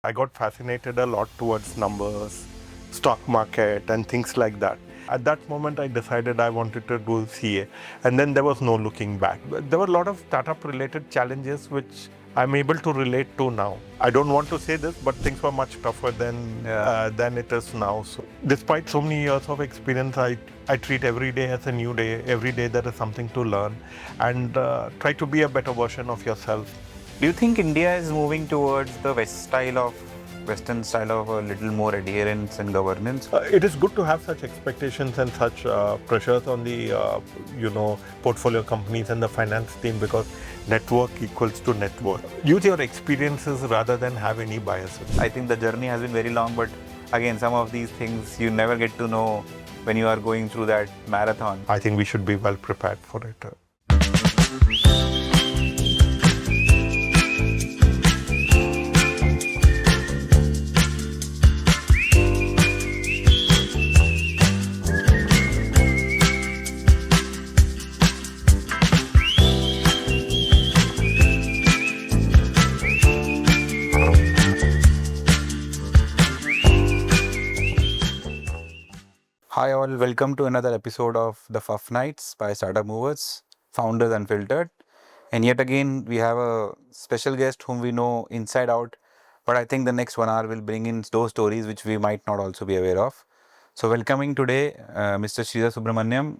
I got fascinated a lot towards numbers, stock market and things like that. At that moment, I decided I wanted to do CA, and then there was no looking back. But there were a lot of startup related challenges which I'm able to relate to now. I don't want to say this, but things were much tougher than it is now. So, despite so many years of experience, I treat every day as a new day. Every day there is something to learn, and try to be a better version of yourself. Do you think India is moving towards the Western style of a little more adherence and governance? It is good to have such expectations and such pressures on the portfolio companies and the finance team, because network equals to net worth. Use your experiences rather than have any biases. I think the journey has been very long, but again, some of these things you never get to know when you are going through that marathon. I think we should be well prepared for it. Hi all, welcome to another episode of the FuF Nights by Startup Movers, Founders Unfiltered. And yet again, we have a special guest whom we know inside out, but I think the next 1 hour will bring in those stories which we might not also be aware of. So welcoming today, Mr. Sridhar Subramanian,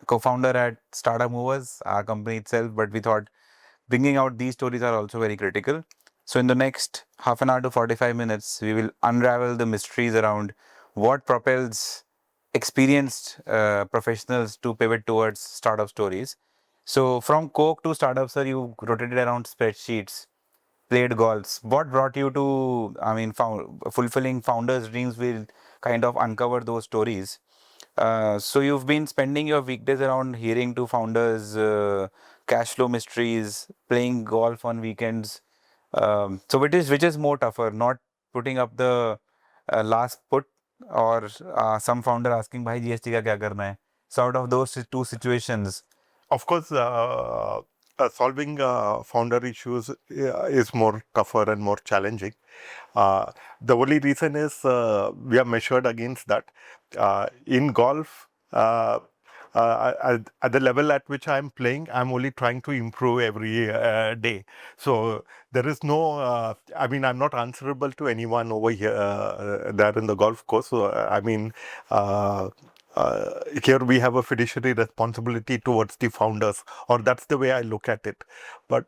co-founder at Startup Movers, our company itself, but we thought bringing out these stories are also very critical. So in the next half an hour to 45 minutes, we will unravel the mysteries around what propels experienced professionals to pivot towards startup stories. So from Coke to startup, sir, you rotated around spreadsheets, played golf. What brought you to, fulfilling founders' dreams? Will kind of uncover those stories. So you've been spending your weekdays around hearing to founders, cash flow mysteries, playing golf on weekends. So which is more tougher, not putting up the last put, or some founder asking, "Bhai GST का क्या करना है?" So out of those two situations, Of course, solving founder issues is more tougher and more challenging. The only reason is we are measured against that. In golf, at the level at which I'm playing, I'm only trying to improve every day. So there is no, I'm not answerable to anyone over here, there in the golf course. So, here we have a fiduciary responsibility towards the founders, or that's the way I look at it. But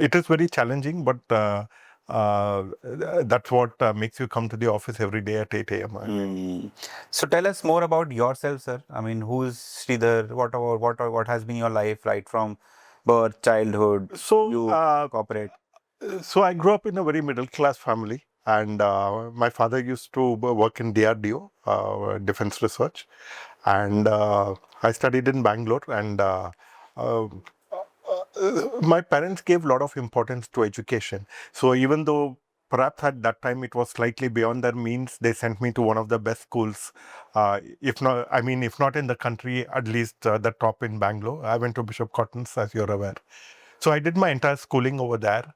it is very challenging, but that's what makes you come to the office every day at 8 a.m. So tell us more about yourself, sir. I mean, who's Sridhar? What has been your life right from birth, childhood, corporate? So I grew up in a very middle class family, and my father used to work in DRDO, Defense Research, and I studied in Bangalore. And uh, my parents gave a lot of importance to education. So even though perhaps at that time it was slightly beyond their means, they sent me to one of the best schools. If not in the country, at least the top in Bangalore. I went to Bishop Cotton's, as you're aware. So I did my entire schooling over there.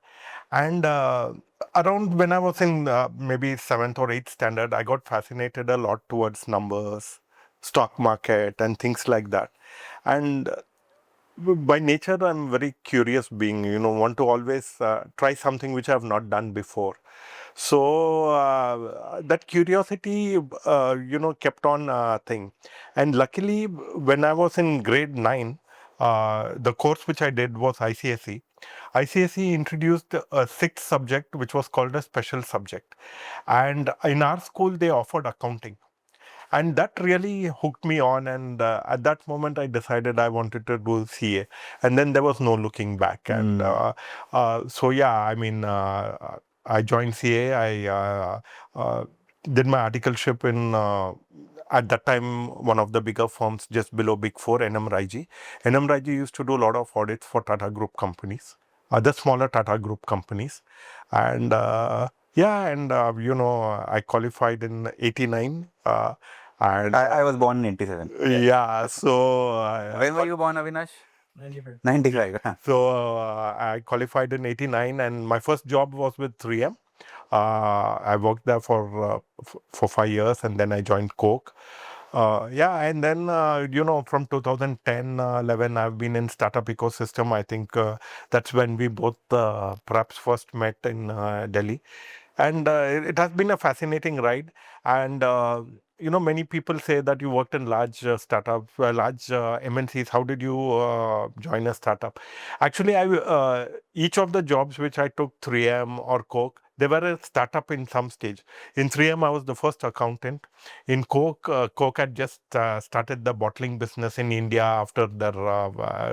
And around when I was in maybe 7th or 8th standard, I got fascinated a lot towards numbers, stock market and things like that. And by nature, I'm very curious being, want to always try something which I have not done before. So that curiosity, kept on thing. And luckily, when I was in grade 9, the course which I did was ICSE. ICSE introduced a sixth subject which was called a special subject. And in our school, they offered accounting. And that really hooked me on. And at that moment, I decided I wanted to do CA. And then there was no looking back. And I joined CA. I did my articleship in, at that time, one of the bigger firms just below Big Four, NM Raiji. NM Raiji used to do a lot of audits for Tata Group companies, other smaller Tata Group companies. And I qualified in 89. And I was born in 87. Yeah, so when were you born, Avinash? 95. So I qualified in 89, and my first job was with 3M. I worked there for 5 years, and then I joined Coke. Yeah, and then from 2010, 11, I've been in startup ecosystem. I think that's when we both perhaps first met in Delhi, and it has been a fascinating ride. And many people say that you worked in large startups, large MNCs. How did you join a startup? Actually, each of the jobs which I took, 3M or Coke, they were a startup in some stage. In 3M, I was the first accountant. In Coke, Coke had just started the bottling business in India after their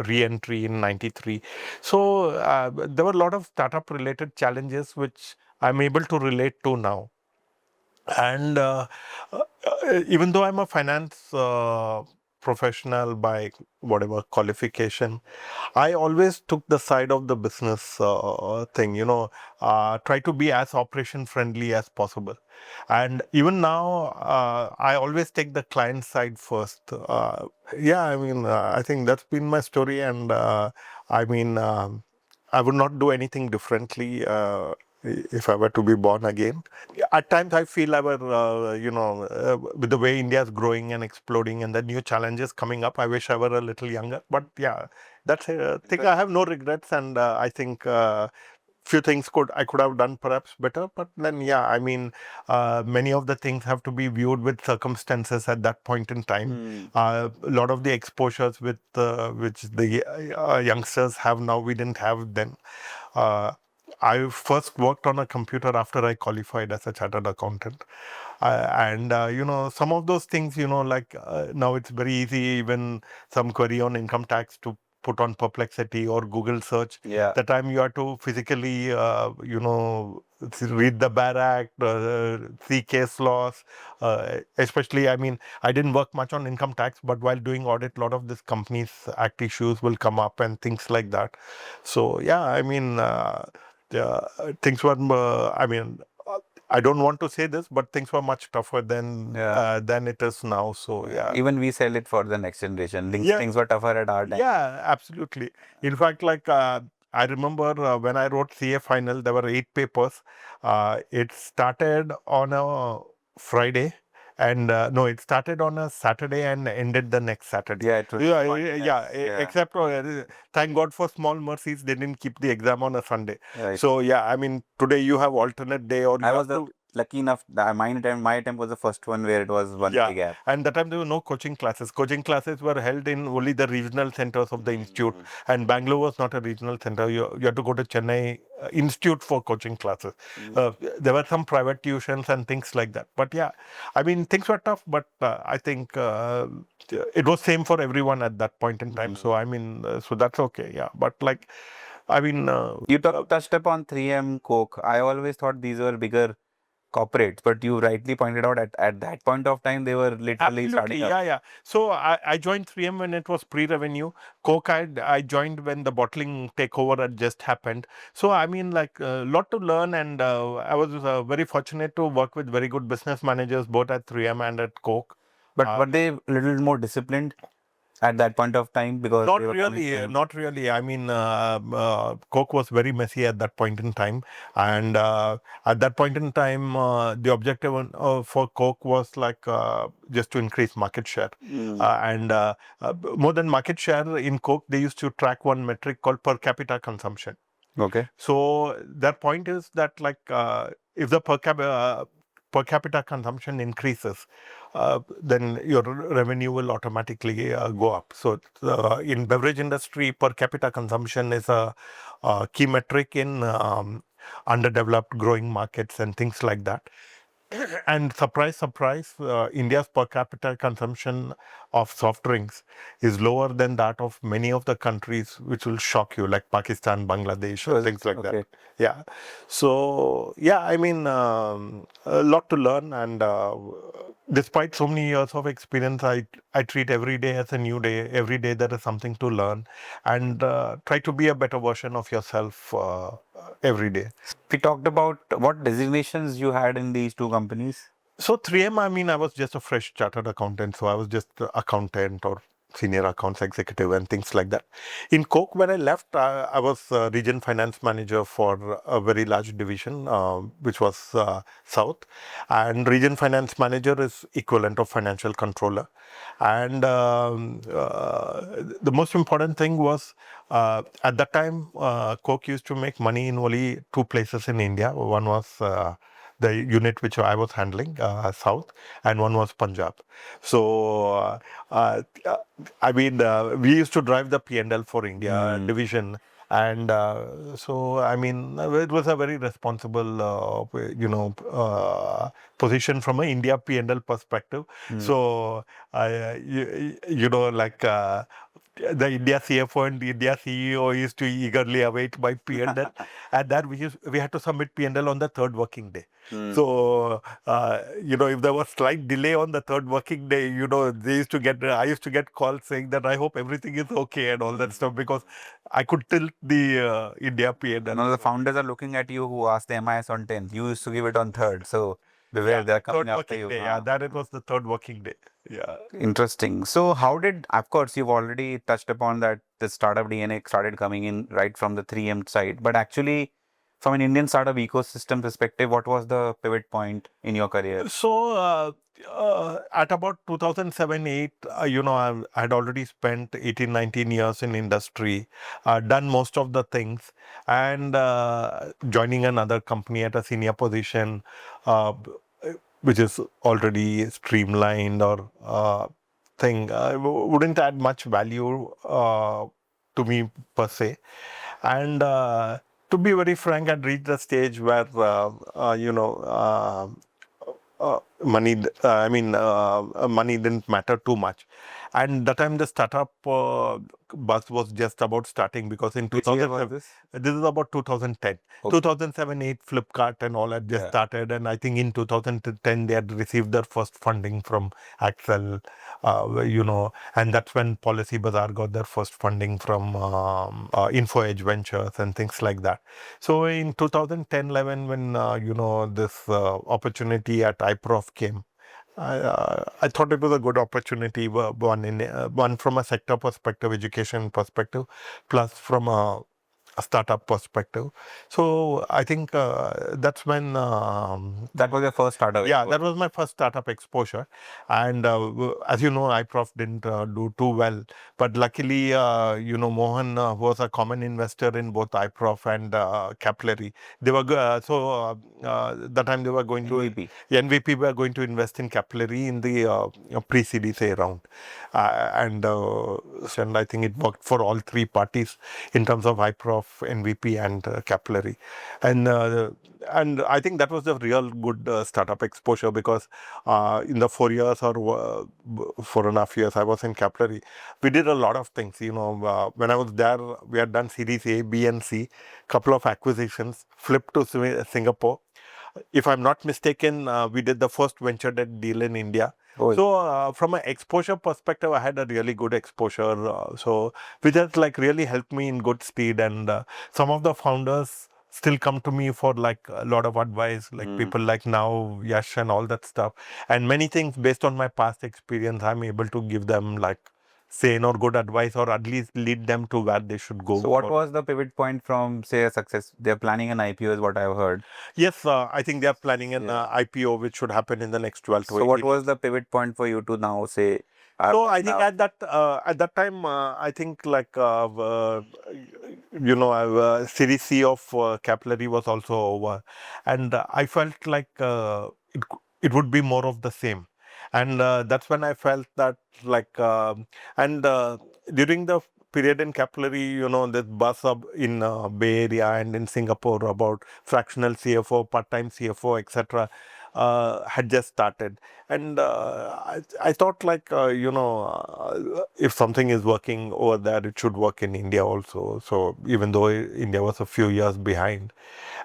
re-entry in '93. So there were a lot of startup related challenges which I'm able to relate to now. And even though I'm a finance professional by whatever qualification, I always took the side of the business thing, try to be as operation friendly as possible. And even now, I always take the client side first. Yeah, I mean, I think that's been my story. And I mean, I would not do anything differently if I were to be born again. At times, I feel with the way India is growing and exploding and the new challenges coming up, I wish I were a little younger. But yeah, that's a thing. I have no regrets, and I think few things I could have done perhaps better. But then, yeah, I mean, many of the things have to be viewed with circumstances at that point in time. A lot of the exposures which the youngsters have now, we didn't have then. Uh, I first worked on a computer after I qualified as a chartered accountant. And some of those things, like now it's very easy, even some query on income tax to put on Perplexity or Google search. Yeah. The time you have to physically, read the BAR Act, see case laws. Especially, I mean, I didn't work much on income tax, but while doing audit, a lot of these companies act issues will come up and things like that. So yeah, I mean, things were. I mean, I don't want to say this, but things were much tougher than it is now. So yeah. Even we sell it for the next generation. Yeah. Things were tougher at our time. Yeah, absolutely. In fact, like I remember when I wrote CA final, there were 8 papers. It started on a Friday, and no, it started on a Saturday and ended the next Saturday. Yeah, it was Yeah, pointless. yeah. Yeah. Except, thank God for small mercies, they didn't keep the exam on a Sunday. Right. So yeah, I mean, today you have alternate day, or you I have was to. lucky enough that my attempt was the first one where it was one Yeah, day gap. and that time there were no coaching classes. Coaching classes were held in only the regional centers of the institute, and Bangalore was not a regional center. You had to go to Chennai Institute for coaching classes. There were some private tuitions and things like that. But yeah, I mean, things were tough, but I think it was same for everyone at that point in time. So I mean, so that's okay. Yeah, but like, I mean, You touched upon 3M, Coke. I always thought these were bigger corporates, but you rightly pointed out at that point of time they were literally starting absolutely, up. yeah. So I joined 3M when it was pre-revenue. Coke, I joined when the bottling takeover had just happened. So I mean, like a lot to learn, and I was very fortunate to work with very good business managers both at 3M and at Coke. But were they a little more disciplined at that point of time because Not they were coming really, from? not really. I mean, Coke was very messy at that point in time, and at that point in time, the objective for Coke was like just to increase market share, and more than market share in Coke, they used to track one metric called per capita consumption. Okay. So their point is that like if the per capita consumption increases, then your revenue will automatically go up. So in beverage industry, per capita consumption is a key metric in underdeveloped growing markets and things like that. And surprise, surprise, India's per capita consumption of soft drinks is lower than that of many of the countries, which will shock you, like Pakistan, Bangladesh, and things like that. Yeah. So, yeah, I mean, a lot to learn. And despite so many years of experience, I treat every day as a new day. Every day there is something to learn, and try to be a better version of yourself every day. We talked about what designations you had in these two companies. So 3M, I mean, I was just a fresh chartered accountant. So I was just accountant or senior accounts executive and things like that. In Coke, when I left, I was region finance manager for a very large division, which was South. And region finance manager is equivalent of financial controller. And the most important thing was at that time, Coke used to make money in only two places in India. One was the unit which I was handling, South, and one was Punjab. So, uh, uh, I mean, we used to drive the P&L for India division. And so, I mean, it was a very responsible, position from an India P&L perspective. So, like the India CFO and the India CEO used to eagerly await my P&L, and that we had to submit P&L on the third working day. So if there was slight delay on the third working day, I used to get calls saying that I hope everything is okay and all that stuff, because I could tilt the India P&L. Now the founders are looking at you who asked the MIS on 10th. You used to give it on 3rd. So beware, Yeah, they're coming third after working you. day. Yeah, that it was the third working day. Yeah. Interesting. So how did, of course, you've already touched upon that the startup DNA started coming in right from the 3M side, but actually from an Indian startup ecosystem perspective, what was the pivot point in your career? So, at about 2007-8, I had already spent 18, 19 years in industry, done most of the things, and joining another company at a senior position, uh, which is already streamlined or thing, wouldn't add much value to me per se. And to be very frank, I'd reached a stage where, money didn't matter too much. And that time the startup buzz was just about starting, because in Which year was 2007, this? this is about 2010. Okay. 2007-8, Flipkart and all had just Yeah. started. And I think in 2010, they had received their first funding from Axel, and that's when Policy Bazaar got their first funding from Info Edge Ventures and things like that. So in 2010-11, when this opportunity at iProf came, I thought it was a good opportunity, one from a sector perspective, education perspective, plus from a startup perspective. So I think that's when That was your first startup yeah, exposure. that was my first startup exposure. And as you know, iProf didn't do too well. But luckily, Mohan was a common investor in both iProf and Capillary. They were that time they were going MVP. to NVP were going to invest in Capillary in the pre-Series A round, and I think it worked for all three parties in terms of iProf, NVP, and Capillary, and. And I think that was a real good startup exposure, because in the 4 years or 4.5 years I was in Capillary, we did a lot of things. When I was there, we had done Series A, B, and C, couple of acquisitions, flipped to Singapore. If I'm not mistaken, we did the first venture debt deal in India. Oh, So from an exposure perspective, I had a really good exposure. Which has like really helped me in good stead. And some of the founders still come to me for like a lot of advice, like people like now Yash and all that stuff. And many things based on my past experience, I'm able to give them like sane or good advice, or at least lead them to where they should go. so what was the pivot point from, say, a success? They're planning an IPO is what I've heard. Yes, I think they are planning an IPO which should happen in the next 12 to So 18 what was months. the pivot point for you to now say, So I think at that time, I think like Series C of Capillary was also over, and I felt like it would be more of the same, and that's when I felt that like and during the period in Capillary, this buzz up in Bay Area and in Singapore about fractional CFO, part-time CFO, etc. Had just started, and I thought like if something is working over there, it should work in India also. So even though India was a few years behind,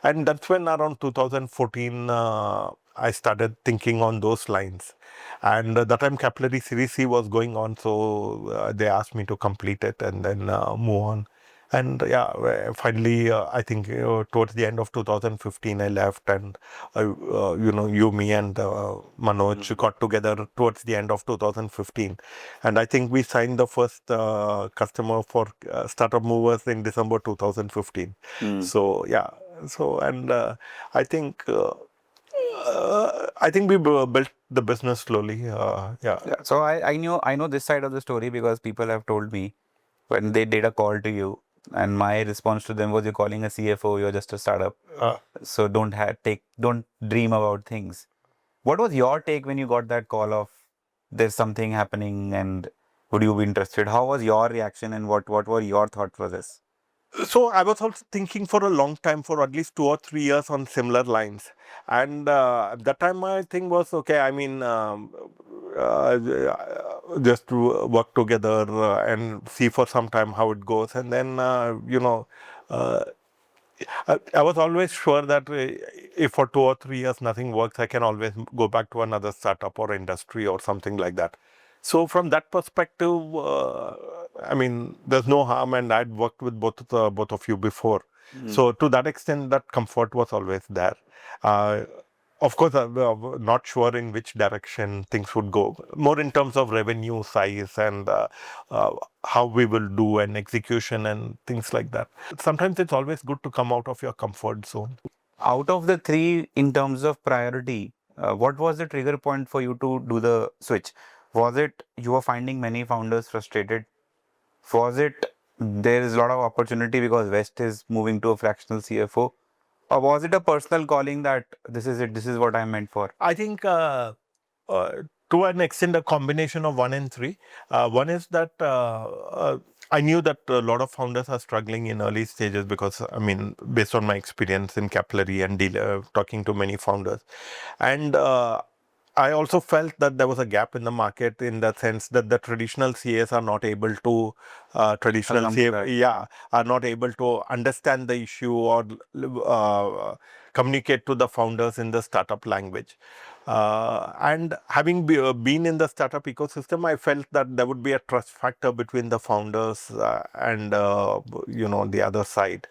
and that's when around 2014 I started thinking on those lines. And that time Capillary Series C was going on, so they asked me to complete it and then move on. And finally, I think towards the end of 2015, I left, and you, me, and Manoj got together towards the end of 2015, and I think we signed the first customer for startup movers in December 2015. So yeah, so and I think. I think we built the business slowly. Yeah, so I know this side of the story because people have told me when they did a call to you, and my response to them was, "You're calling a CFO, you're just a startup, so don't dream about things." What was your take when you got that call of there's something happening and would you be interested? How was your reaction and what were your thought process? So I was also thinking for a long time, for at least 2 or 3 years on similar lines. And at that time, my thing was okay. I mean, uh, just to work together and see for some time how it goes, and then uh, I was always sure that if for 2 or 3 years nothing works, I can always go back to another startup or industry or something like that. So from that perspective, I mean, there's no harm, and I'd worked with both of you before. So to that extent, that comfort was always there. Uh, of course, not sure in which direction things would go, more in terms of revenue size and uh, how we will do and execution and things like that. Sometimes it's always good to come out of your comfort zone. Out of the three, in terms of priority, what was the trigger point for you to do the switch? Was it you were finding many founders frustrated? Was it there is a lot of opportunity because West is moving to a fractional CFO? Or was it a personal calling that this is it, this is what I'm meant for? I think uh, to an extent, a combination of one and three. One is that I knew that a lot of founders are struggling in early stages because, I mean, based on my experience in capillary and talking to many founders. And I also felt that there was a gap in the market in the sense that the traditional CAs are not able to, are not able to understand the issue or communicate to the founders in the startup language. And having been in the startup ecosystem, I felt that there would be a trust factor between the founders and the other side.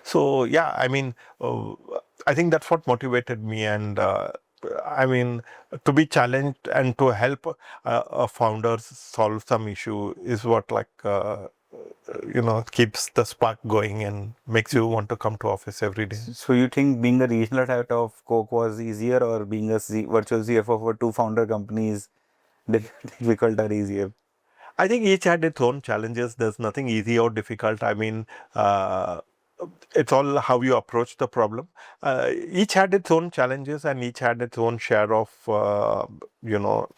So yeah, I mean, I think that's what motivated me, and I mean, to be challenged and to help a founder solve some issue is what keeps the spark going and makes you want to come to office every day. So you think being a regional head of Coke was easier or being a virtual CFO for two founder companies difficult or easier? I think each had its own challenges. There's nothing easy or difficult. I mean, uh, it's all how you approach the problem. Each had its own challenges, and each had its own share of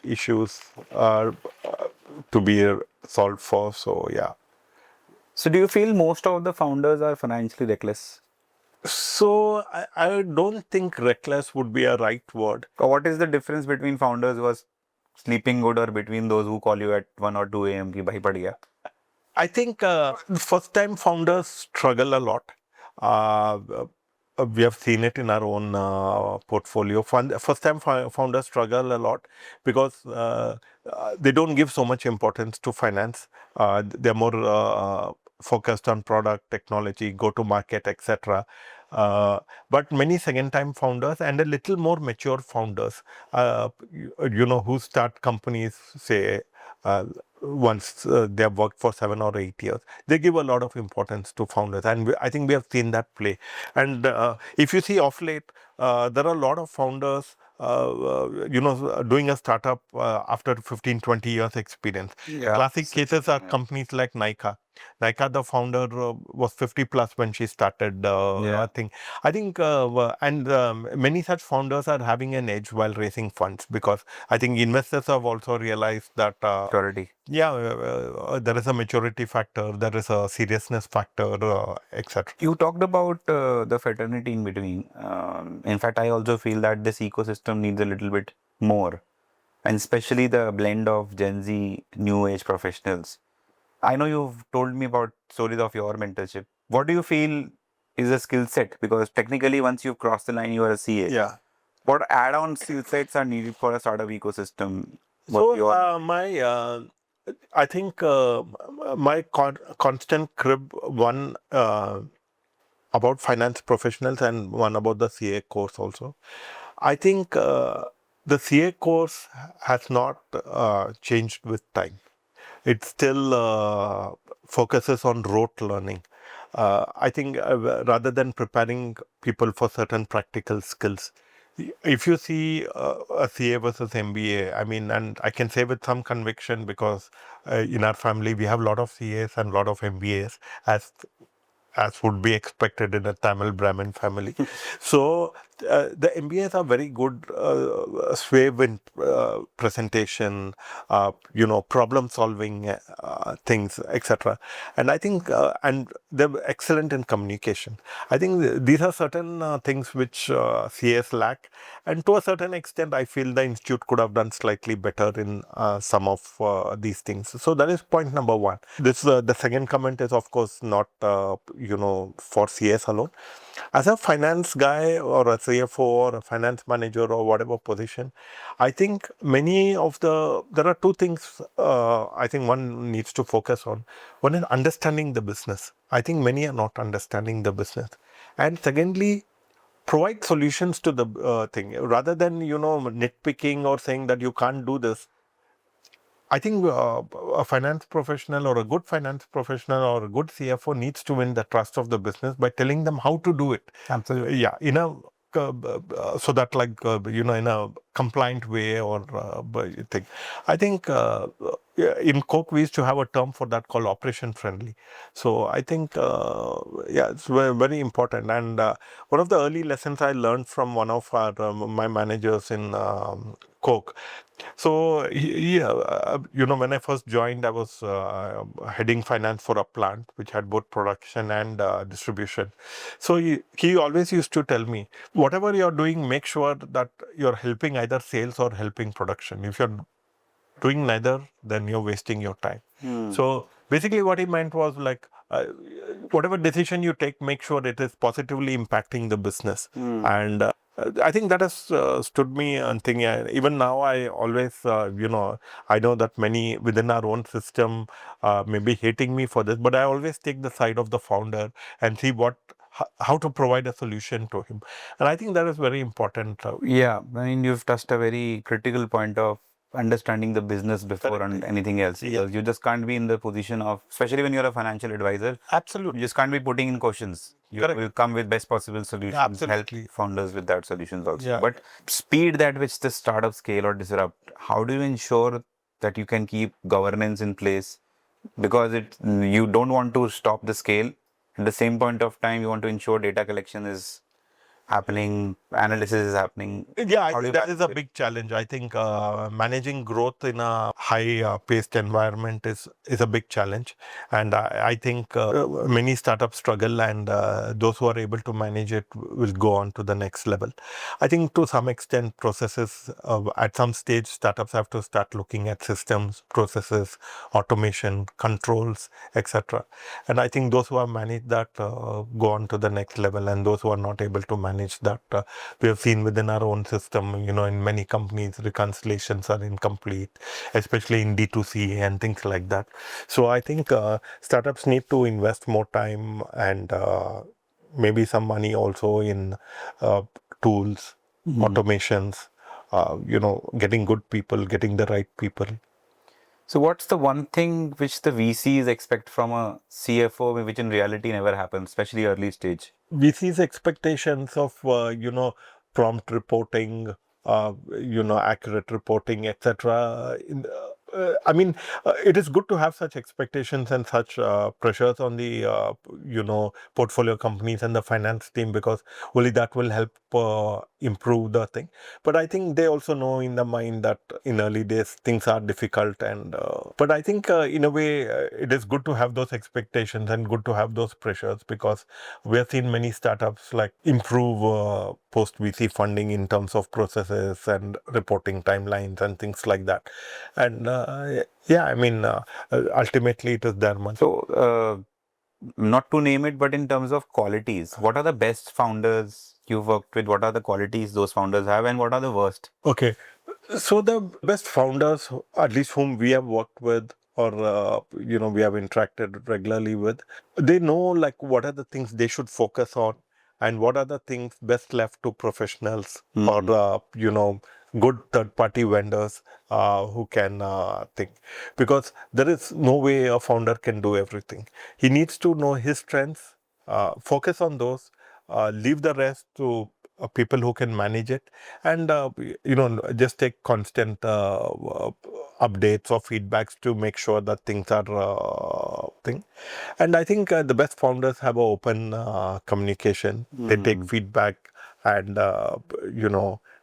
issues to be solved for. So yeah. So do you feel most of the founders are financially reckless? So I don't think reckless would be a right word. Or what is the difference between founders who are sleeping good or between those who call you at 1 or 2 a.m. ki bhai pad gaya? I think first time founders struggle a lot. Uh, we have seen it in our own portfolio. First time founders struggle a lot because they don't give so much importance to finance. They're more focused on product, technology, go to market, etc. But many second time founders and a little more mature founders, who start companies, say, uh, once they have worked for 7 or 8 years, they give a lot of importance to founders, and I think we have seen that play. And if you see off late, there are a lot of founders doing a startup after 15, 20 years experience. Yeah. Classic cases are companies like Nika, the founder, was 50 plus when she started. I think, and many such founders are having an edge while raising funds because I think investors have also realized that Maturity. there is a maturity factor, there is a seriousness factor, etc. You talked about the fraternity in between. In fact, I also feel that this ecosystem needs a little bit more, and especially the blend of Gen Z, new age professionals. I know you've told me about stories of your mentorship. What do you feel is a skill set? Because technically, once you've crossed the line, you are a CA. Yeah. What add-on skill sets are needed for a startup ecosystem? What So your my I think my constant crib one about finance professionals and one about the CA course also. I think the CA course has not changed with time. It still focuses on rote learning. I think rather than preparing people for certain practical skills, if you see a CA versus MBA, I mean, and I can say with some conviction because in our family we have a lot of CAs and a lot of MBAs as would be expected in a Tamil Brahmin family. So the MBAs are very good swave in presentation, problem solving things, etc. And I think, and they're excellent in communication. I think these are certain things which CS lack, and to a certain extent, I feel the institute could have done slightly better in some of these things. So that is point number one. This the second comment is of course not for CS alone. As a finance guy or a CFO or a finance manager or whatever position, I think there are two things I think one needs to focus on. One is understanding the business. I think many are not understanding the business. And secondly, provide solutions to the thing rather than, nitpicking or saying that you can't do this. I think a finance professional or a good finance professional or a good CFO needs to win the trust of the business by telling them how to do it. Absolutely. Yeah, so that in a compliant way or thing. I think yeah, in Coke we used to have a term for that called operation friendly. So I think yeah, it's very, very important. And one of the early lessons I learned from one of my managers in Coke. So when I first joined, I was heading finance for a plant which had both production and distribution. So he always used to tell me, whatever you're doing, make sure that you're helping either sales or helping production. If you're doing neither, then you're wasting your time. So basically, what he meant was like, whatever decision you take, make sure it is positively impacting the business. And I think that has stood me and thinking. Even now, I always, I know that many within our own system may be hating me for this, but I always take the side of the founder and see how to provide a solution to him. And I think that is very important. Yeah, I mean, you've touched a very critical point of understanding the business before Correct. anything else. Yeah. Because you just can't be in the position of, especially when you're a financial advisor, you Absolutely. just can't be putting in questions. You Correct. will come with best possible solutions, Absolutely. help founders with that solutions also. Yeah. But speed at which the startup scale or disrupt, how do you ensure that you can keep governance in place? Because you don't want to stop the scale. At the same point of time, you want to ensure data collection is happening, analysis is happening. Yeah, I How do think you that is a balance it? big challenge. I think managing growth in a high paced environment is a big challenge. And I think many startups struggle, and those who are able to manage it will go on to the next level. I think to some extent, processes at some stage, startups have to start looking at systems, processes, automation, controls, etc. And I think those who have managed that go on to the next level, and those who are not able to manage that, we have seen within our own system, in many companies, reconciliations are incomplete, especially in D2C and things like that. So I think startups need to invest more time and maybe some money also in uh, tools, automations, getting good people, getting the right people. So, what's the one thing which the VCs expect from a CFO, which in reality never happens, especially early stage? VC's expectations of prompt reporting, accurate reporting, etc. I mean, it is good to have such expectations and such pressures on the portfolio companies and the finance team, because only that will help improve the thing. But I think they also know in the mind that in early days things are difficult, and but I think in a way it is good to have those expectations and good to have those pressures, because we have seen many startups like improve post VC funding in terms of processes and reporting timelines and things like that. And yeah, I mean, ultimately it is their money. So, not to name it, but in terms of qualities, what are the best founders you've worked with? What are the qualities those founders have, and what are the worst? Okay. So the best founders, at least whom we have worked with or we have interacted regularly with, they know like what are the things they should focus on and what are the things best left to professionals or good third party vendors who can think, because there is no way a founder can do everything. He needs to know his strengths, focus on those, leave the rest to people who can manage it, and just take constant updates or feedbacks to make sure that things are thing. And I think the best founders have a open communication. They take feedback and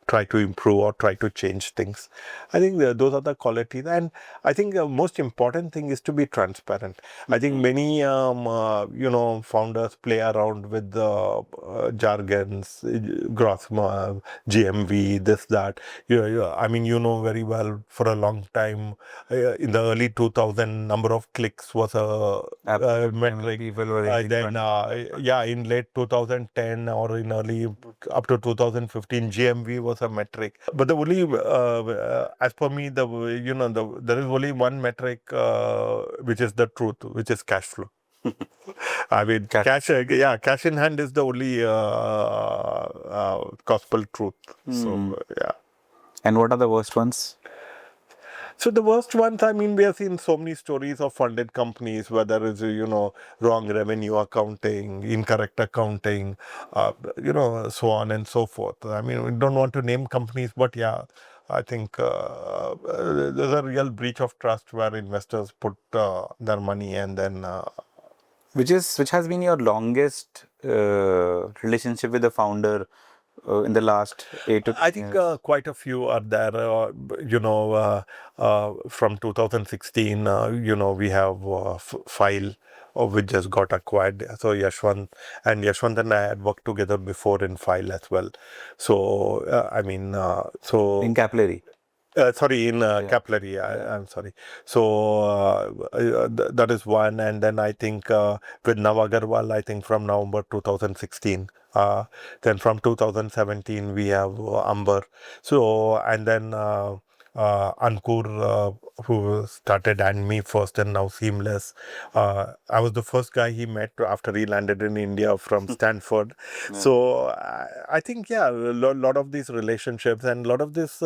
try to improve or try to change things. I think those are the qualities, and I think the most important thing is to be transparent. I think many founders play around with the jargons, gross GMV, this that. I mean, very well, for a long time in the early 2000, number of clicks was a metric. People were Then in late 2010 or in early up to 2015, GMV was a metric. But the only as per me, there is only one metric which is the truth, which is cash flow. I mean, cash in hand is the only gospel truth. So yeah. And what are the worst ones? So the worst ones, I mean, we have seen so many stories of funded companies where there is, wrong revenue accounting, incorrect accounting, so on and so forth. I mean, we don't want to name companies, but yeah, I think there's a real breach of trust where investors put their money and then. Which has been your longest relationship with the founder in the last 8 to 10 I think years? quite a few are there. From 2016, we have File, which just got acquired. So Yashwant and I had worked together before in File as well. So In Capillary. sorry, in capillary. I'm sorry. So that is one, and then I think with Nav Agarwal, I think from November 2016. Then from 2017 we have Amber. So and then Ankur, who started and me first, and now Seamless. I was the first guy he met after he landed in India from Stanford. So I think a lot of these relationships and a lot of this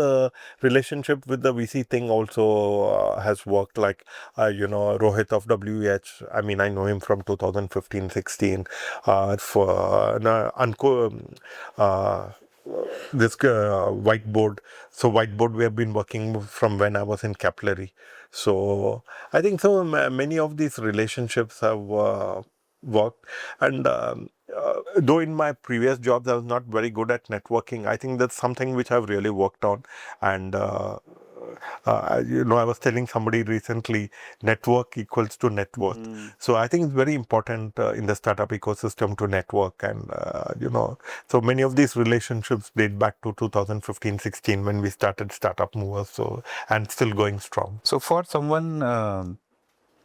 relationship with the VC thing also has worked. Like Rohit of WH. I mean, I know him from 2015-16. For this whiteboard. So whiteboard we have been working from when I was in capillary. So I think so many of these relationships have worked. And though in my previous jobs I was not very good at networking, I think that's something which I've really worked on. And I was telling somebody recently, network equals to net worth. So I think it's very important in the startup ecosystem to network. And, so many of these relationships date back to 2015-16 when we started Startup Movers. So, and still going strong. So for someone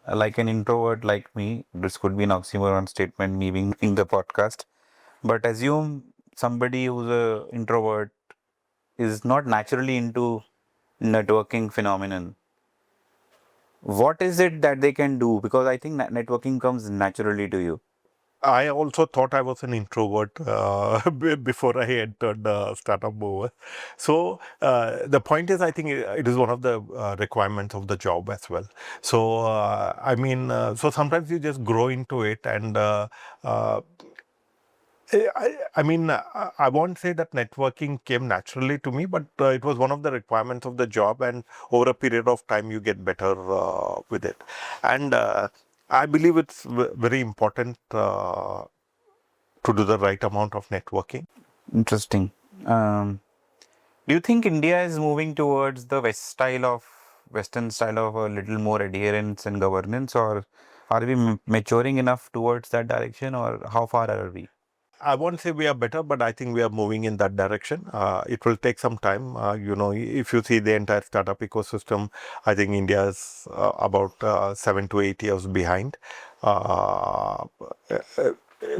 like an introvert like me, this could be an oxymoron statement, me being in the podcast, but assume somebody who's a introvert is not naturally into networking phenomenon. What is it that they can do? Because I think networking comes naturally to you. I also thought I was an introvert before I entered Startup Mover. So the point is, I think it is one of the requirements of the job as well. So so sometimes you just grow into it, and I won't say that networking came naturally to me, but it was one of the requirements of the job, and over a period of time, you get better with it. And I believe it's very important to do the right amount of networking. Interesting. Do you think India is moving towards the Western style of a little more adherence and governance, or are we maturing enough towards that direction, or how far are we? I won't say we are better, but I think we are moving in that direction. It will take some time. If you see the entire startup ecosystem, I think India is about 7 to 8 years behind.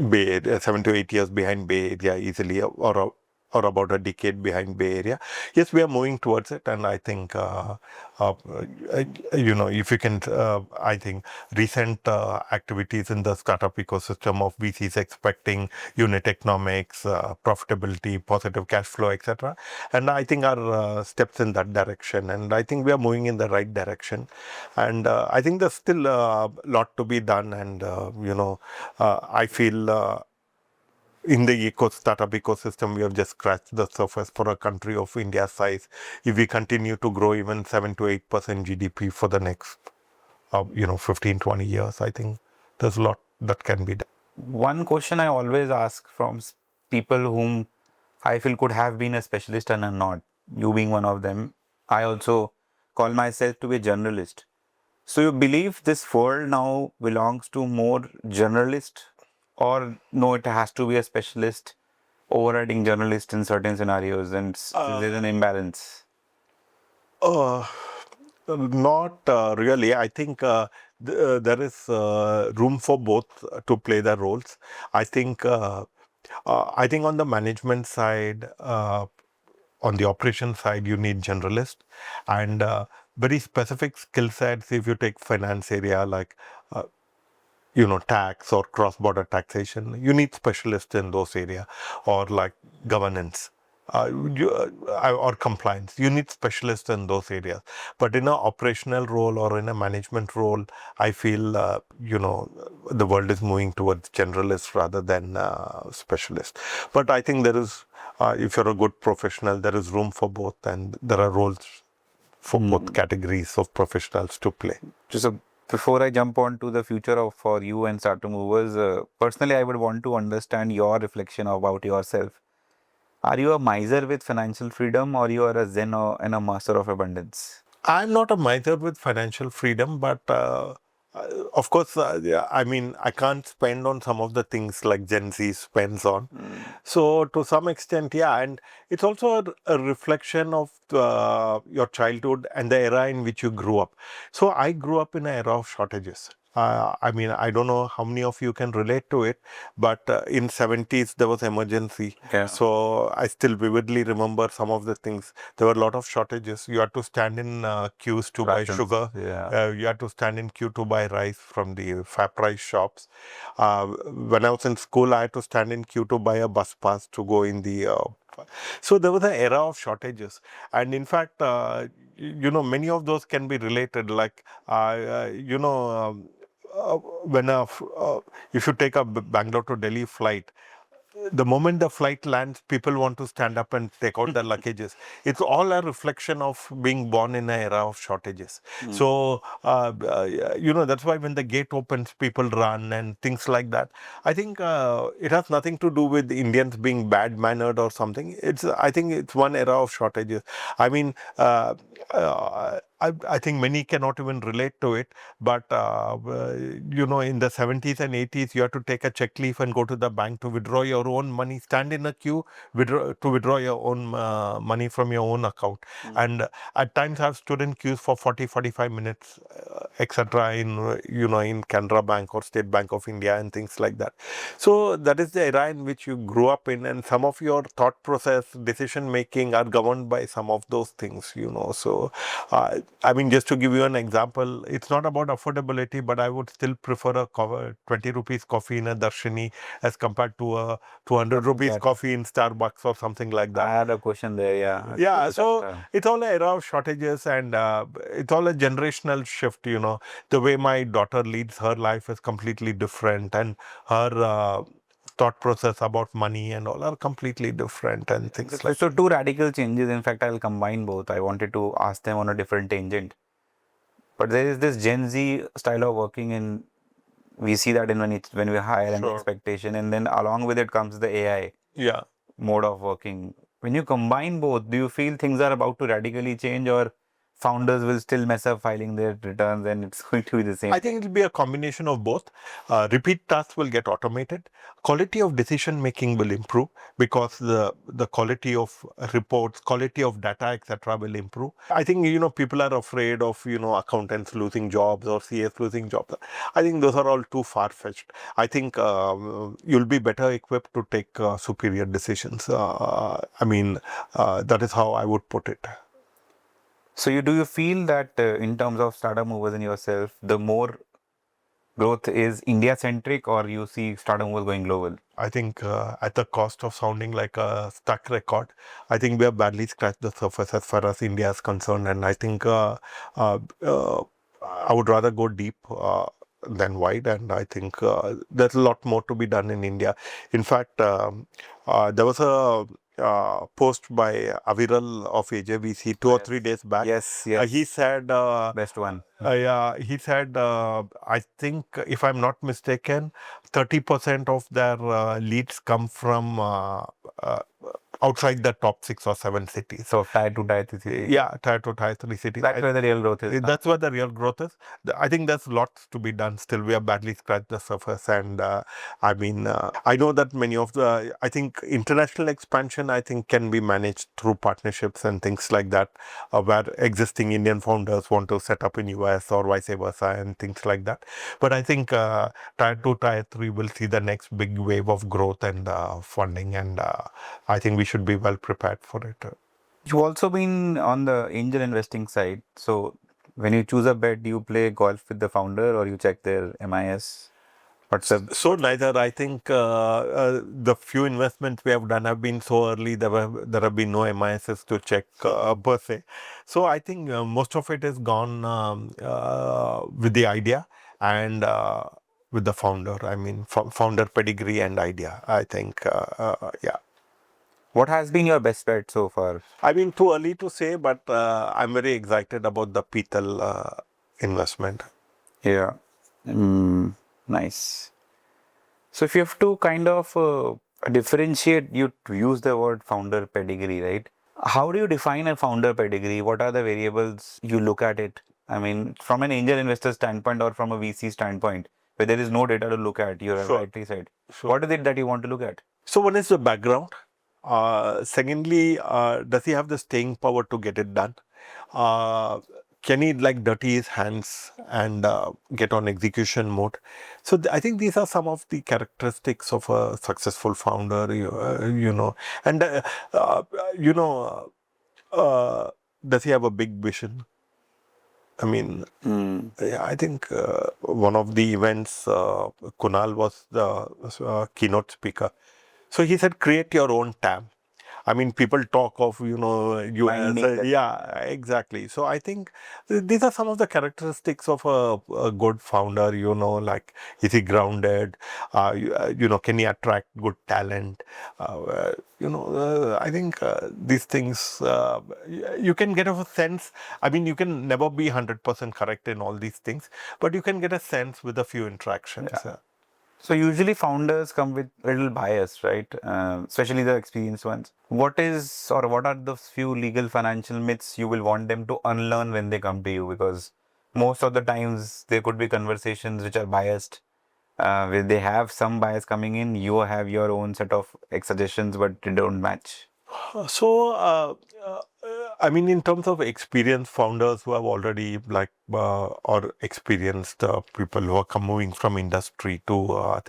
Bay Area, 7 to 8 years behind Bay Area easily, or or about a decade behind Bay Area. Yes, we are moving towards it, and I think if you can, I think recent activities in the startup ecosystem of VCs expecting unit economics, profitability, positive cash flow, etc. And I think our steps in that direction, and I think we are moving in the right direction. And I think there's still a lot to be done, and I feel. In the startup ecosystem, we have just scratched the surface for a country of India's size. If we continue to grow even 7 to 8% GDP for the next, 15, 20 years, I think there's a lot that can be done. One question I always ask from people whom I feel could have been a specialist and are not, you being one of them, I also call myself to be a generalist. So you believe this world now belongs to more generalist, or no, it has to be a specialist overriding journalist in certain scenarios, and there's an imbalance? Uh, Not really. I think there is room for both to play their roles. I think on the management side, on the operation side, you need generalists and very specific skill sets. If you take finance area like tax or cross-border taxation, you need specialists in those areas, or like governance. Or compliance, you need specialists in those areas. But in an operational role or in a management role, I feel the world is moving towards generalists rather than specialists. But I think there is, if you're a good professional, there is room for both, and there are roles for both categories of professionals to play. So before I jump on to the future of for you and startup movers, personally, I would want to understand your reflection about yourself. Are you a miser with financial freedom, or you are a zen and a master of abundance? I'm not a miser with financial freedom, but of course, yeah, I mean, I can't spend on some of the things like Gen Z spends on. So, to some extent, yeah, and it's also a reflection of your childhood and the era in which you grew up. So, I grew up in an era of shortages. I mean, I don't know how many of you can relate to it, but in 70s there was emergency. Yeah. So I still vividly remember some of the things. There were a lot of shortages. You had to stand in queues to buy Rations, sugar. yeah. You had to stand in queue to buy rice from the fat rice shops. When I was in school, I had to stand in queue to buy a bus pass to go in the. So there was an era of shortages, and in fact, many of those can be related. Like, when if you take a Bangalore to Delhi flight, the moment the flight lands, people want to stand up and take out their luggages. It's all a reflection of being born in an era of shortages. So, that's why when the gate opens, people run and things like that. I think it has nothing to do with Indians being bad mannered or something. I think it's one era of shortages. I mean, I think many cannot even relate to it, but in the 70s and 80s, you had to take a check leaf and go to the bank to withdraw your own money, stand in a queue to withdraw your own money from your own account. And at times I've stood in queues for 40, 45 minutes, etc. in, in Canara Bank or State Bank of India and things like that. So that is the era in which you grew up in, and some of your thought process, decision making are governed by some of those things, So, I mean, just to give you an example, it's not about affordability, but I would still prefer a 20 rupees coffee in a Darshini as compared to a 200 rupees coffee in Starbucks or something like that. I had a question there, yeah. Yeah, so it's all an era of shortages, and it's all a generational shift, The way my daughter leads her life is completely different, and her thought process about money and all are completely different, and things like So two radical changes. In fact, I'll combine both. I wanted to ask them on a different tangent. But there is this Gen Z style of working, and we see that in when we hire an Sure. expectation, and then along with it comes the AI Yeah. mode of working. When you combine both, do you feel things are about to radically change, or founders will still mess up filing their returns and it's going to be the same? I think it'll be a combination of both. Repeat tasks will get automated. Quality of decision making will improve because the quality of reports, quality of data, etc., will improve. I think people are afraid of accountants losing jobs or CAs losing jobs. I think those are all too far fetched. I think you'll be better equipped to take superior decisions. That is how I would put it. So do you feel that in terms of startup movers and yourself, the more growth is India centric, or you see startup movers going global? I think at the cost of sounding like a stuck record, I think we have badly scratched the surface as far as India is concerned. And I think uh, uh, I would rather go deep than wide. And I think there's a lot more to be done in India. In fact, there was a post by Aviral of AJVC 2 or 3 days back. Yes, He said, best one. yeah, he said, I think if I'm not mistaken, 30% of their leads come from uh, outside the top 6 or 7 cities. So tier 2, tier 3 cities. Yeah, tier 2, tier 3 cities. That's where the real growth is. That's where the real growth is. I think there's lots to be done still. We have badly scratched the surface. And I know that I think international expansion, I think can be managed through partnerships and things like that, where existing Indian founders want to set up in US or vice versa and things like that. But I think tier 2, tier 3 will see the next big wave of growth and funding. And I think we should be well prepared for it. You've also been on the angel investing side. So when you choose a bet, do you play golf with the founder or you check their MIS? So neither. I think the few investments we have done have been so early. There have been no MISs to check per se. So I think most of it is gone with the idea and with the founder. I mean, founder pedigree and idea. I think, yeah. What has been your best bet so far? I mean, too early to say, but I'm very excited about the Petal investment. Yeah. Nice. So if you have to kind of differentiate, you use the word founder pedigree, right? How do you define a founder pedigree? What are the variables you look at it? I mean, from an angel investor standpoint or from a VC standpoint, where there is no data to look at, you have rightly said. What is it that you want to look at? So one is the background. Secondly, does he have the staying power to get it done? Can he dirty his hands and get on execution mode? So I think these are some of the characteristics of a successful founder. And does he have a big vision? I mean, yeah, I think one of the events, Kunal was the keynote speaker. So he said, create your own tab. I mean, people talk of, you as yeah, exactly. So I think these are some of the characteristics of a good founder, is he grounded? Can he attract good talent? I think these things, you can get a sense. I mean, you can never be 100% correct in all these things, but you can get a sense with a few interactions. Yeah. So usually founders come with little bias, right? Especially the experienced ones. What are the few legal financial myths you will want them to unlearn when they come to you? Because most of the times there could be conversations which are biased, where they have some bias coming in, you have your own set of suggestions, but they don't match. So, I mean, in terms of experienced founders who have already or experienced people who are moving from industry to,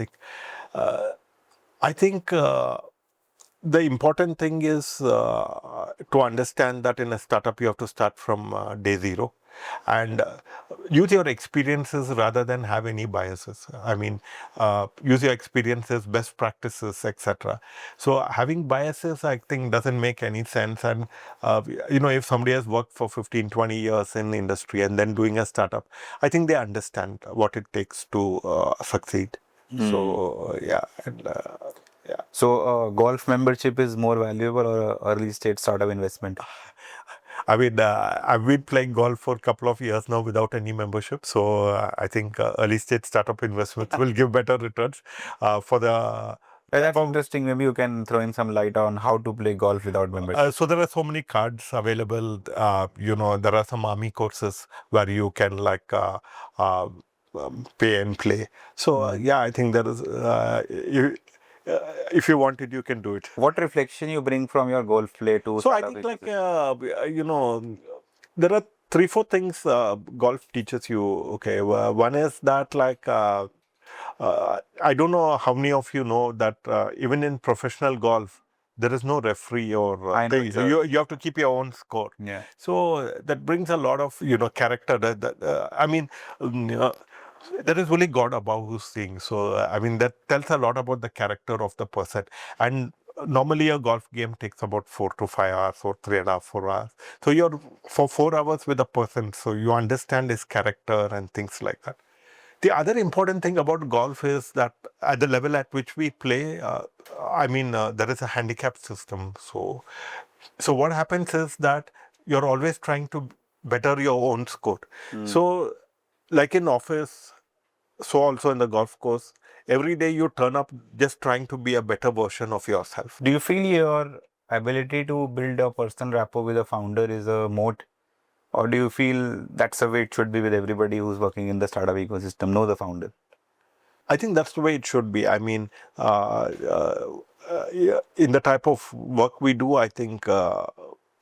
I think the important thing is to understand that in a startup you have to start from day zero and use your experiences rather than have any biases. I mean, use your experiences, best practices, etc. So having biases, I think, doesn't make any sense. And if somebody has worked for 15, 20 years in the industry and then doing a startup, I think they understand what it takes to succeed. So yeah. Yeah. So golf membership is more valuable or a early stage startup investment? I mean, I've been playing golf for a couple of years now without any membership. So I think early stage startup investments will give better returns for the That's interesting. Maybe you can throw in some light on how to play golf without membership. So there are so many cards available. There are some army courses where you can uh, pay and play. So yeah, I think there is. If you want it, you can do it. What reflection you bring from your golf play to So I startup think there are three, four things golf teaches you. Okay, one is that I don't know how many of you know that even in professional golf, there is no referee or I know thing. it's a- You have to keep your own score. Yeah. So that brings a lot of character. I mean, there is only God above who's seeing. So I mean that tells a lot about the character of the person. And normally a golf game takes about 4 to 5 hours or 3.5, 4 hours. So you're for 4 hours with a person, so you understand his character and things like that. The other important thing about golf is that at the level at which we play, there is a handicap system. So what happens is that you're always trying to better your own score. So, like in office, so also in the golf course, every day you turn up just trying to be a better version of yourself. Do you feel your ability to build a personal rapport with a founder is a moat? Or do you feel that's the way it should be with everybody who's working in the startup ecosystem? Know the founder. I think that's the way it should be. I mean, yeah, in the type of work we do, I think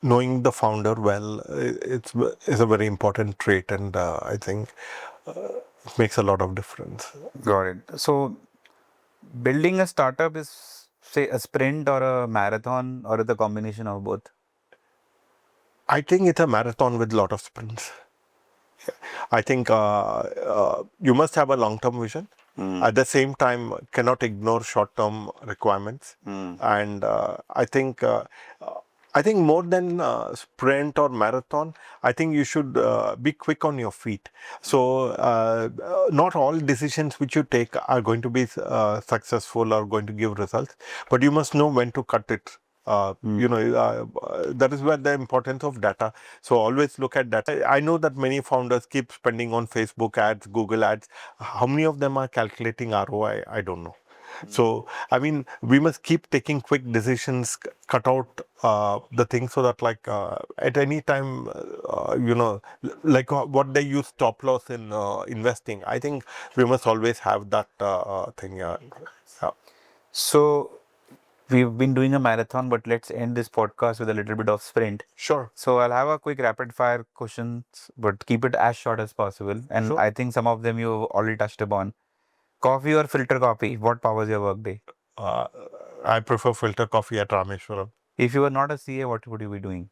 knowing the founder well is a very important trait, and I think it makes a lot of difference. Got it. So, building a startup is, say, a sprint or a marathon or the combination of both? I think it's a marathon with a lot of sprints. I think you must have a long-term vision. At the same time, cannot ignore short-term requirements. And I think more than sprint or marathon, I think you should be quick on your feet. So not all decisions which you take are going to be successful or going to give results, but you must know when to cut it. That is where the importance of data. So always look at data. I know that many founders keep spending on Facebook ads, Google ads. How many of them are calculating ROI? I don't know. So, I mean, we must keep taking quick decisions, cut out the things so that, at any time, what they use stop loss in investing. I think we must always have that thing. Yeah. So, we've been doing a marathon, but let's end this podcast with a little bit of sprint. Sure. So, I'll have a quick rapid fire questions, but keep it as short as possible. And Sure. I think some of them you've already touched upon. Coffee or filter coffee? What powers your workday? I prefer filter coffee at Rameshwaram. If you were not a CA, what would you be doing?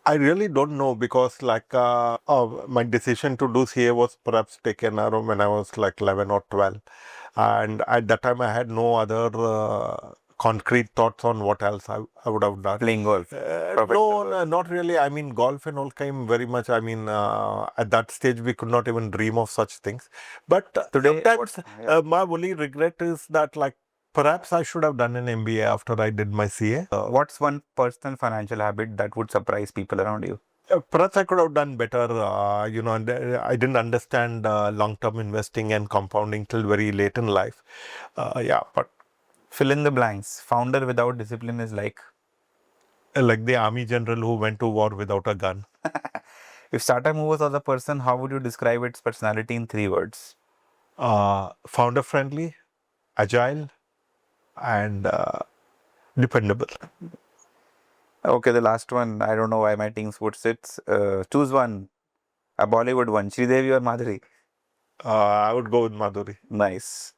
I really don't know because my decision to do CA was perhaps taken around when I was like 11 or 12. And at that time I had no other concrete thoughts on what else I would have done. Playing golf. No, not really. I mean, golf and all came very much. I mean, at that stage, we could not even dream of such things. But Today, sometimes my only regret is that, perhaps I should have done an MBA after I did my CA. What's one personal financial habit that would surprise people around you? Perhaps I could have done better. And I didn't understand long-term investing and compounding till very late in life. But Fill in the blanks. Founder without discipline is like the army general who went to war without a gun. if startup movers was a person, how would you describe its personality in 3 words? Founder friendly, agile, and dependable. Okay, the last one. I don't know why my teams would sit. Choose one. A Bollywood one. Sridevi or Madhuri? I would go with Madhuri. Nice.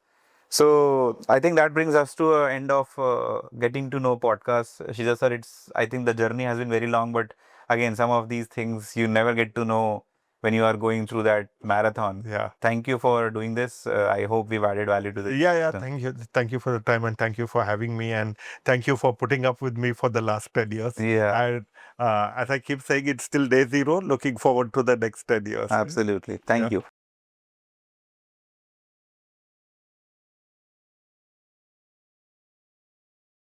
So I think that brings us to an end of getting to know podcast. Shija sir, I think the journey has been very long, but again, some of these things you never get to know when you are going through that marathon. Yeah. Thank you for doing this. I hope we've added value to this. Yeah. Thank you for the time, and thank you for having me, and thank you for putting up with me for the last 10 years. Yeah. And as I keep saying, it's still day zero. Looking forward to the next 10 years. Absolutely. Thank you.